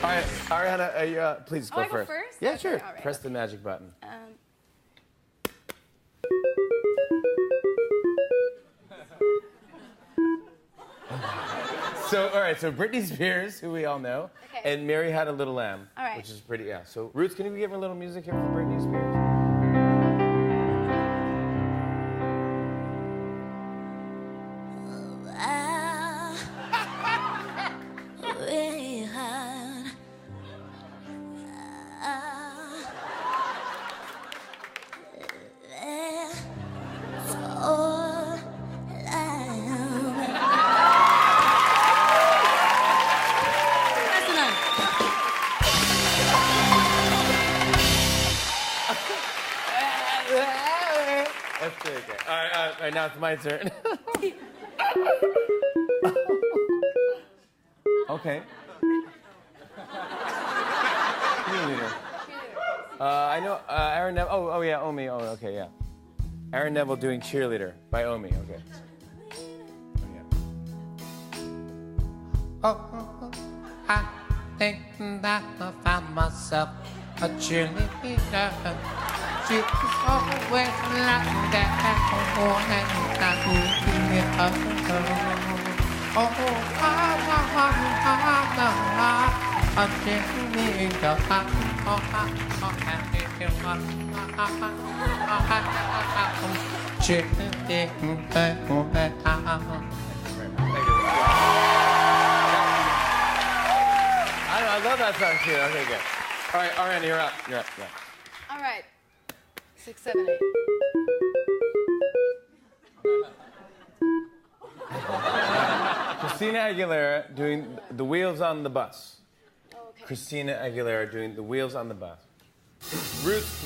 All right, Ariana, please go first. First? Yeah, okay, sure. right. Press the magic button. So, all right, so Britney Spears, who we all know, okay. and Mary Had a Little Lamb, all right. which is pretty, yeah. So, Roots, can you give her a little music here for Britney Spears? That's pretty good. All right, now it's my turn. Okay. Cheerleader. I know Aaron Neville. Oh yeah, Omi. Oh, okay, yeah. Aaron Neville doing Cheerleader by Omi. Okay. Oh, I think that I found myself a cheerleader. She was always like that, and I would be her. Oh, a cheerleader. I love that song too. Okay, good. All right, Ariana, you're up. Yeah. All right. 6, 7, 8. Christina Aguilera doing The Wheels on the Bus. Oh, okay. Christina Aguilera doing The Wheels on the Bus. Roots.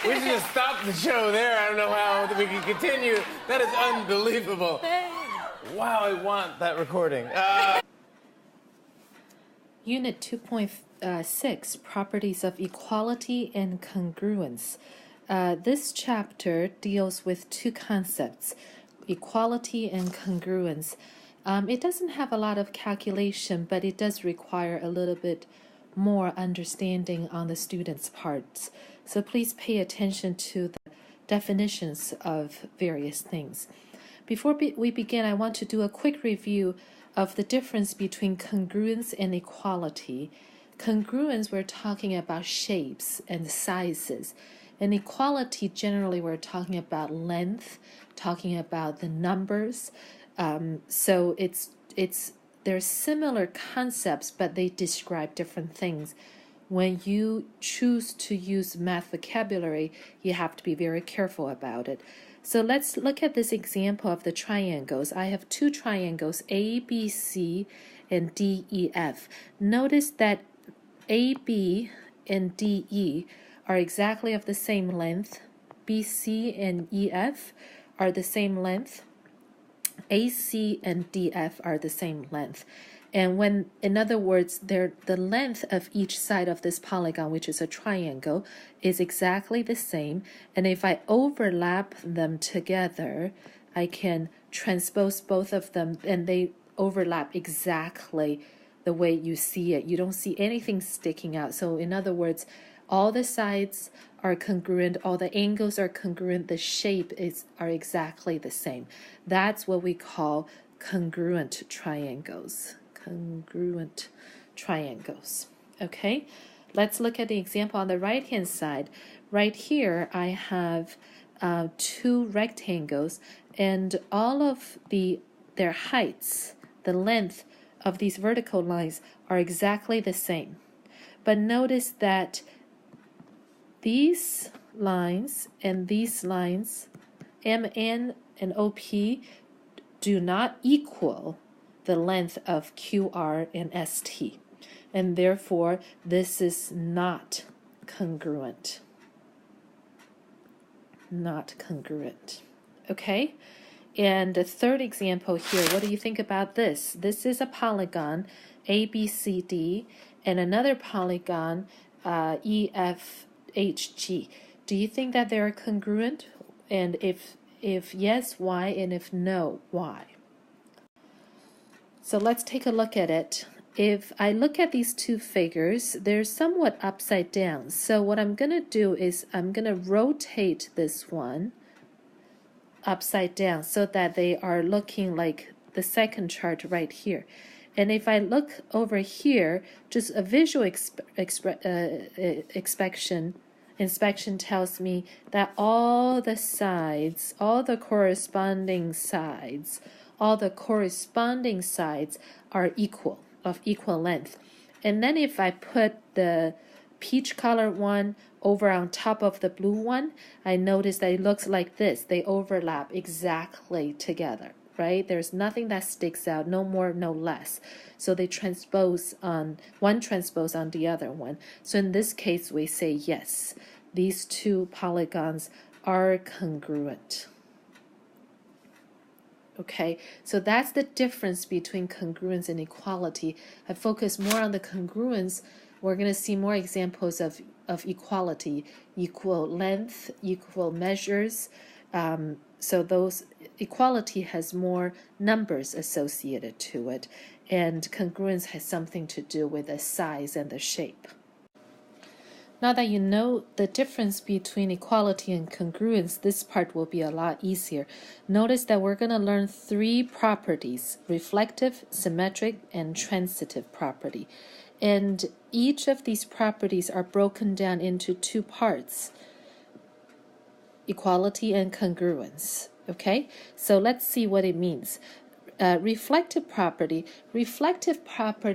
We should just stop the show there. I don't know how we can continue. That is unbelievable. Wow, I want that recording. Unit 2.6, Properties of Equality and Congruence. This chapter deals with two concepts, equality and congruence. It doesn't have a lot of calculation, but it does require a little bit more understanding on the student's parts. So please pay attention to the definitions of various things. Before we begin, I want to do a quick review of the difference between congruence and equality. Congruence, we're talking about shapes and sizes. And equality, generally, we're talking about length, talking about the numbers. So they're similar concepts, but they describe different things. When you choose to use math vocabulary, you have to be very careful about it. So let's look at this example of the triangles. I have two triangles, A, B, C, and D, E, F. Notice that A, B, and D, E are exactly of the same length. B, C, and E, F are the same length. AC and DF are the same length. And when, in other words, the length of each side of this polygon, which is a triangle, is exactly the same. And if I overlap them together, I can transpose both of them and they overlap exactly the way you see it. You don't see anything sticking out. So in other words, all the sides are congruent, all the angles are congruent, the shape are exactly the same. That's what we call congruent triangles. Congruent triangles. Okay, let's look at the example on the right hand side. Right here I have two rectangles, and all of their heights, the length of these vertical lines are exactly the same. But notice that these lines and these lines, MN and OP, do not equal the length of QR and ST. And therefore, this is not congruent. Not congruent. Okay? And the third example here, what do you think about this? This is a polygon, ABCD, and another polygon, EFHG. Do you think that they're congruent? And if yes, why? And if no, why? So let's take a look at it. If I look at these two figures, they're somewhat upside down. So what I'm going to do is I'm going to rotate this one upside down so that they are looking like the second chart right here. And if I look over here, just a visual inspection tells me that all the sides, all the corresponding sides are equal, of equal length. And then if I put the peach color one over on top of the blue one, I notice that it looks like this. They overlap exactly together, right? There's nothing that sticks out, no more, no less. So they transpose on, one transpose on the other one. So in this case, we say yes, these two polygons are congruent. Okay, so that's the difference between congruence and equality. I focus more on the congruence. We're going to see more examples of equality, equal length, equal measures. So those equality has more numbers associated to it, and congruence has something to do with the size and the shape. Now that you know the difference between equality and congruence, this part will be a lot easier. Notice that we're going to learn three properties: reflective, symmetric, and transitive property. And each of these properties are broken down into two parts: equality and congruence. Okay, so let's see what it means. Reflective property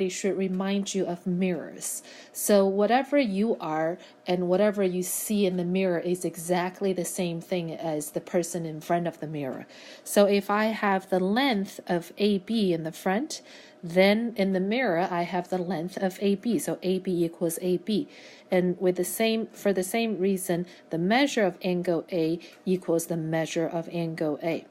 should remind you of mirrors. So whatever you are and whatever you see in the mirror is exactly the same thing as the person in front of the mirror. So if I have the length of AB in the front, then in the mirror I have the length of AB. So AB equals AB. And for the same reason, the measure of angle A equals the measure of angle A.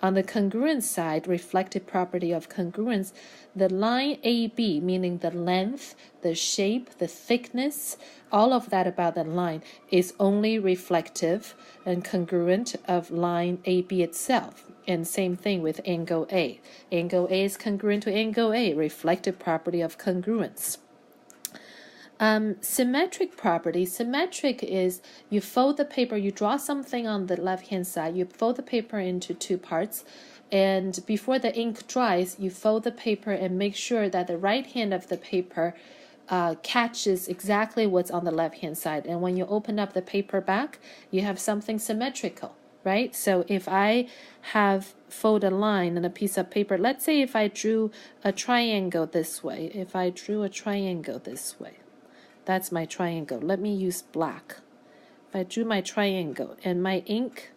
On the congruence side, reflective property of congruence, the line AB, meaning the length, the shape, the thickness, all of that about the line is only reflective and congruent of line AB itself. And same thing with angle A. Angle A is congruent to angle A, reflective property of congruence. Symmetric property. Symmetric is you fold the paper, you draw something on the left-hand side, you fold the paper into two parts, and before the ink dries, you fold the paper and make sure that the right hand of the paper catches exactly what's on the left-hand side. And when you open up the paper back, you have something symmetrical, right? So if I have fold a line on a piece of paper, let's say if I drew a triangle this way, that's my triangle. Let me use black. If I drew my triangle and my ink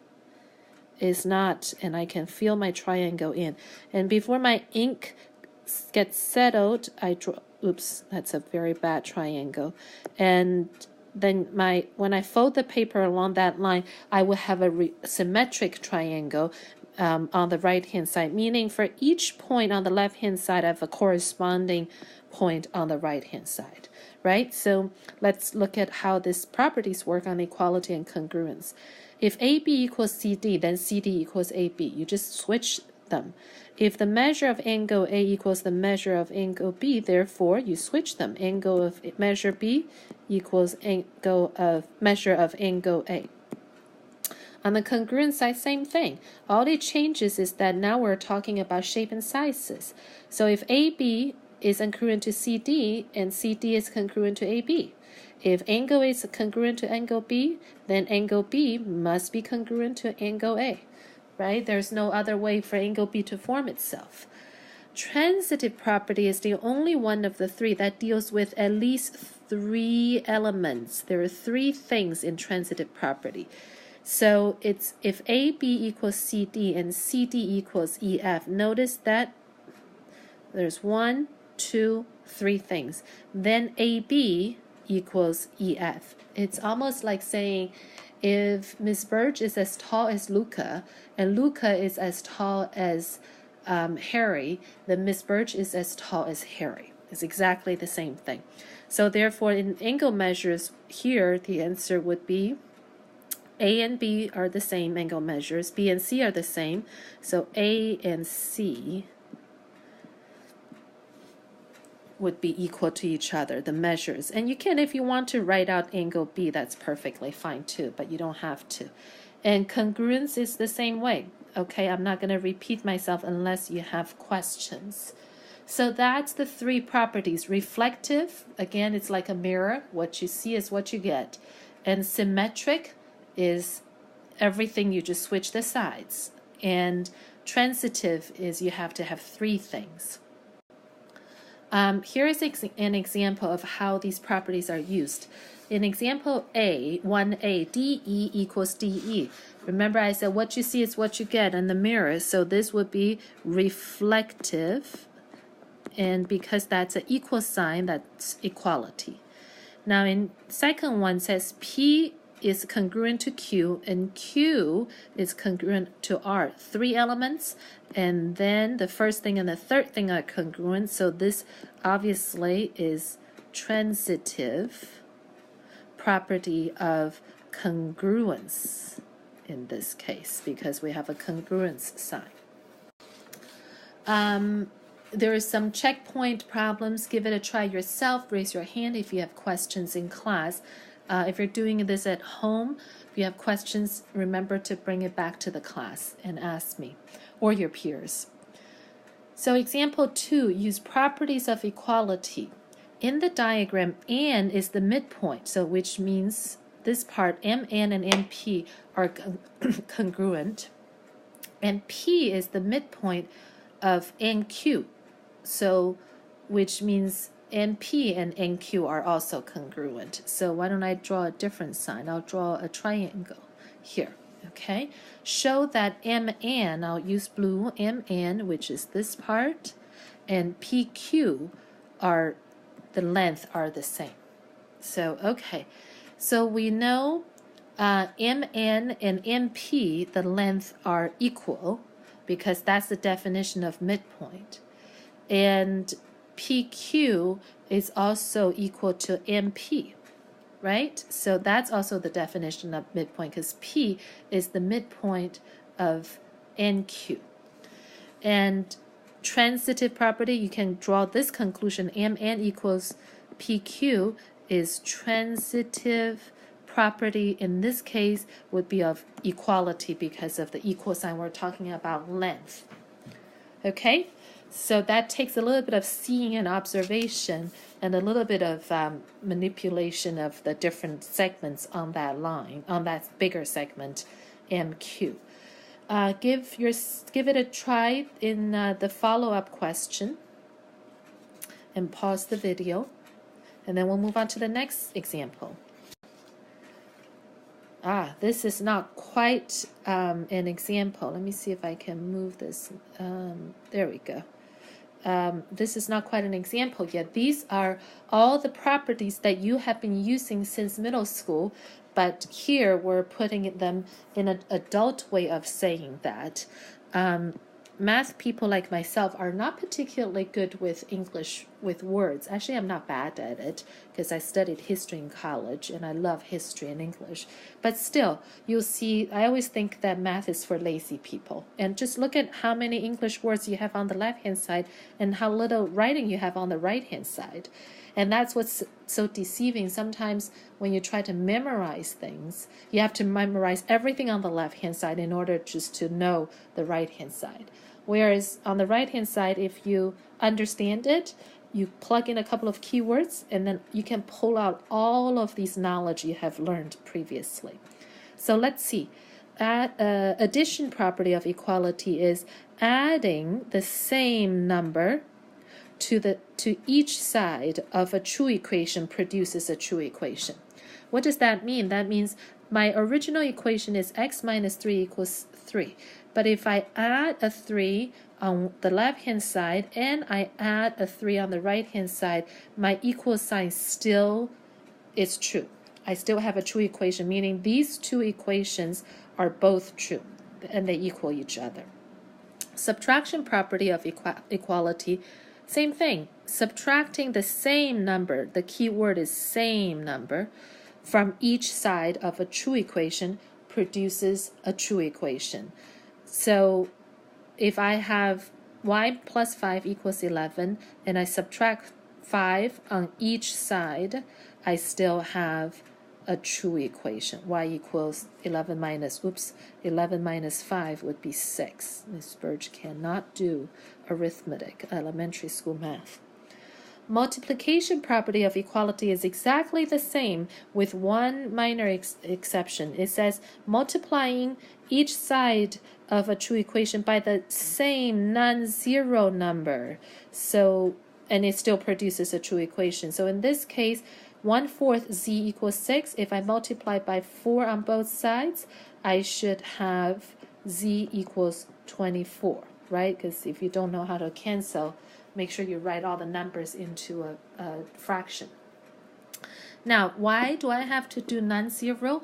is not, and I can feel my triangle in, and before my ink gets settled, I draw, oops, that's a very bad triangle. And then when I fold the paper along that line, I will have a symmetric triangle on the right-hand side, meaning for each point on the left-hand side, I have a corresponding point on the right-hand side, right? So let's look at how these properties work on equality and congruence. If AB equals CD, then CD equals AB. You just switch them. If the measure of angle A equals the measure of angle B, therefore you switch them. Angle of measure B equals measure of angle A. On the congruent side, same thing. All it changes is that now we're talking about shape and sizes. So if AB is congruent to CD and CD is congruent to AB, if angle A is congruent to angle B, then angle B must be congruent to angle A, right? There's no other way for angle B to form itself. Transitive property is the only one of the three that deals with at least 3 elements. There are 3 things in transitive property. So it's if AB equals CD and CD equals EF, notice that there's 1, 2, 3 things. Then AB equals EF. It's almost like saying if Miss Birch is as tall as Luca and Luca is as tall as Harry, then Miss Birch is as tall as Harry. It's exactly the same thing. So therefore, in angle measures here, the answer would be A and B are the same angle measures. B and C are the same. So A and C would be equal to each other, the measures. And you can, if you want to write out angle B, that's perfectly fine too, but you don't have to. And congruence is the same way. Okay, I'm not going to repeat myself unless you have questions. So that's the 3 properties. Reflective, again, it's like a mirror. What you see is what you get. And symmetric is everything, you just switch the sides. And transitive is you have to have 3 things. Here is an example of how these properties are used. In example A, 1A, DE equals DE. Remember I said what you see is what you get in the mirror. So this would be reflective. And because that's an equal sign, that's equality. Now in second one says P is congruent to Q and Q is congruent to R. 3 elements, and then the first thing and the third thing are congruent. So this obviously is transitive property of congruence in this case because we have a congruence sign. There are some checkpoint problems. Give it a try yourself. Raise your hand if you have questions in class. If you're doing this at home, if you have questions, remember to bring it back to the class and ask me or your peers. So example 2, use properties of equality. In the diagram, N is the midpoint, so which means this part, MN and MP are congruent, and P is the midpoint of NQ, so which means NP and NQ are also congruent. So why don't I draw a different sign? I'll draw a triangle here, okay? Show that MN, I'll use blue, MN, which is this part, and PQ are, the length are the same. So, okay. So we know MN and MP, the length are equal because that's the definition of midpoint. And PQ is also equal to MP, right? So that's also the definition of midpoint because P is the midpoint of NQ. And transitive property, you can draw this conclusion, MN equals PQ is transitive property in this case would be of equality because of the equal sign. We're talking about length. Okay? So that takes a little bit of seeing and observation and a little bit of manipulation of the different segments on that line, on that bigger segment, MQ. Give it a try in the follow-up question and pause the video, and then we'll move on to the next example. This is not quite an example. Let me see if I can move this. There we go. This is not quite an example yet. These are all the properties that you have been using since middle school, but here we're putting them in an adult way of saying that. Math people like myself are not particularly good with English with words. Actually, I'm not bad at it. because I studied history in college and I love history and English. But still, you'll see, I always think that math is for lazy people. And just look at how many English words you have on the left-hand side and how little writing you have on the right-hand side. And that's what's so deceiving. Sometimes when you try to memorize things, you have to memorize everything on the left-hand side in order just to know the right-hand side. Whereas on the right-hand side, if you understand it, you plug in a couple of keywords, and then you can pull out all of these knowledge you have learned previously. So let's see. Addition property of equality is adding the same number to each side of a true equation produces a true equation. What does that mean? That means my original equation is x minus 3 equals 3. But if I add a 3 on the left-hand side and I add a 3 on the right-hand side, my equal sign still is true. I still have a true equation, meaning these two equations are both true and they equal each other. Subtraction property of equality, same thing. Subtracting the same number, the key word is same number, from each side of a true equation produces a true equation. So if I have y plus 5 equals 11 and I subtract 5 on each side, I still have a true equation. Y equals 11 minus 5 would be 6. Ms. Birch cannot do arithmetic, elementary school math. Multiplication property of equality is exactly the same with one minor exception. It says multiplying each side of a true equation by the same non-zero number. So, and it still produces a true equation. So in this case, 1/4 z equals 6. If I multiply by 4 on both sides, I should have z equals 24, right? Because if you don't know how to cancel, make sure you write all the numbers into a fraction. Now, why do I have to do non-zero?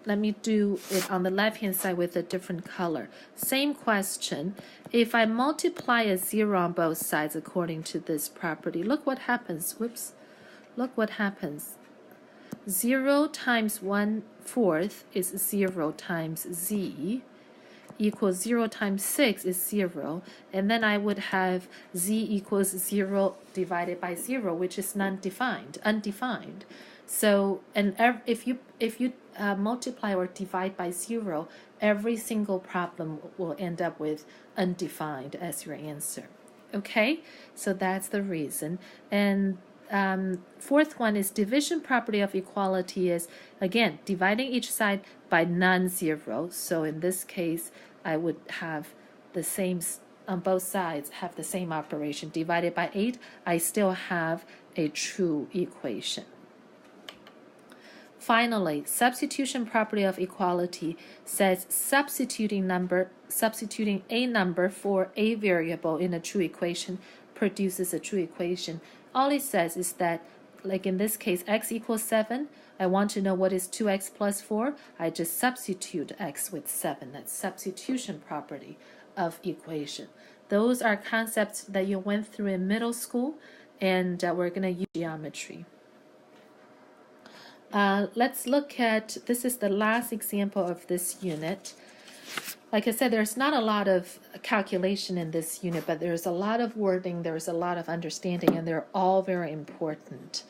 Let me do it on the left-hand side with a different color. Same question. If I multiply a 0 on both sides according to this property, look what happens. Whoops. Look what happens. 0 times 1/4 is 0 times z equals 0 times 6 is 0, and then I would have z equals 0 divided by 0, which is undefined. So, and if you multiply or divide by 0, every single problem will end up with undefined as your answer. Okay, so that's the reason. And fourth one is division property of equality is, again, dividing each side by non-zero. So in this case, I would have the same, on both sides, have the same operation. Divided by 8, I still have a true equation. Finally, substitution property of equality says substituting a number for a variable in a true equation produces a true equation. All it says is that, like in this case, x equals 7. I want to know what is 2x plus 4. I just substitute x with 7. That's substitution property of equation. Those are concepts that you went through in middle school, and we're going to use geometry. Let's look at, this is the last example of this unit. Like I said, there's not a lot of calculation in this unit, but there's a lot of wording, there's a lot of understanding, and they're all very important.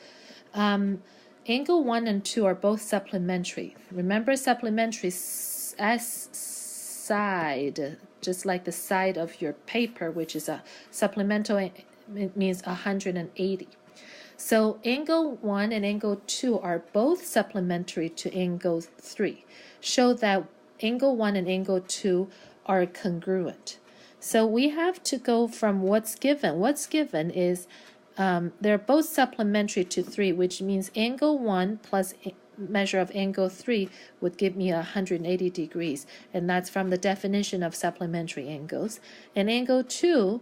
Angle 1 and 2 are both supplementary. Remember, supplementary S side, just like the side of your paper, which is a supplemental, it means 180. So angle 1 and angle 2 are both supplementary to angle 3. Show that angle 1 and angle 2 are congruent. So we have to go from what's given. What's given is they're both supplementary to 3, which means angle 1 plus measure of angle 3 would give me 180 degrees. And that's from the definition of supplementary angles. And angle 2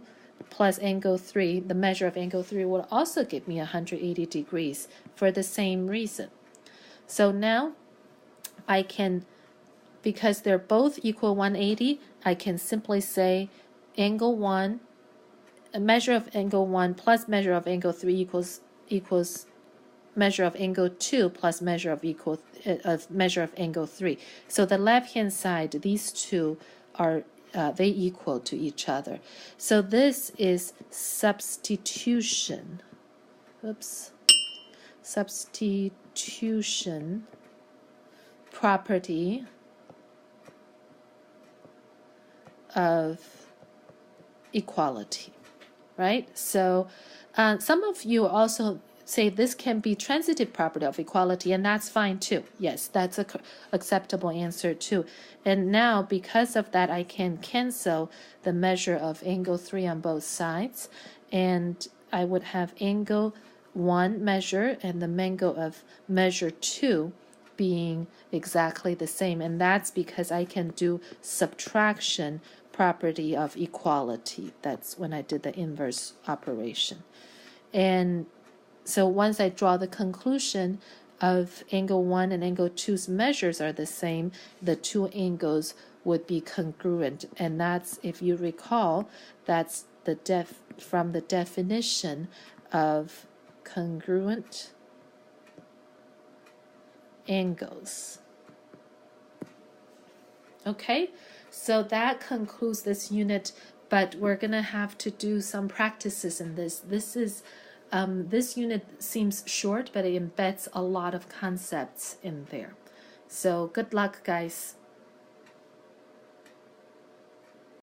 plus angle 3, the measure of angle 3, will also give me 180 degrees for the same reason. So now I can, because they're both equal 180, I can simply say angle 1, a measure of angle 1 plus measure of angle 3 equals measure of angle 2 plus measure of angle 3. So the left-hand side, these two are they equal to each other. So this is substitution. Oops. Substitution property of equality, right? So some of you also say this can be transitive property of equality, and that's fine too. Yes, that's a acceptable answer too. And now, because of that, I can cancel the measure of angle 3 on both sides, and I would have angle 1 measure and the angle of measure 2 being exactly the same, and that's because I can do subtraction property of equality. That's when I did the inverse operation. And so once I draw the conclusion of angle 1 and angle 2's measures are the same, the two angles would be congruent. And that's, if you recall, that's from the definition of congruent angles. Okay, so that concludes this unit, but we're going to have to do some practices in this. This unit seems short, but it embeds a lot of concepts in there. So good luck, guys.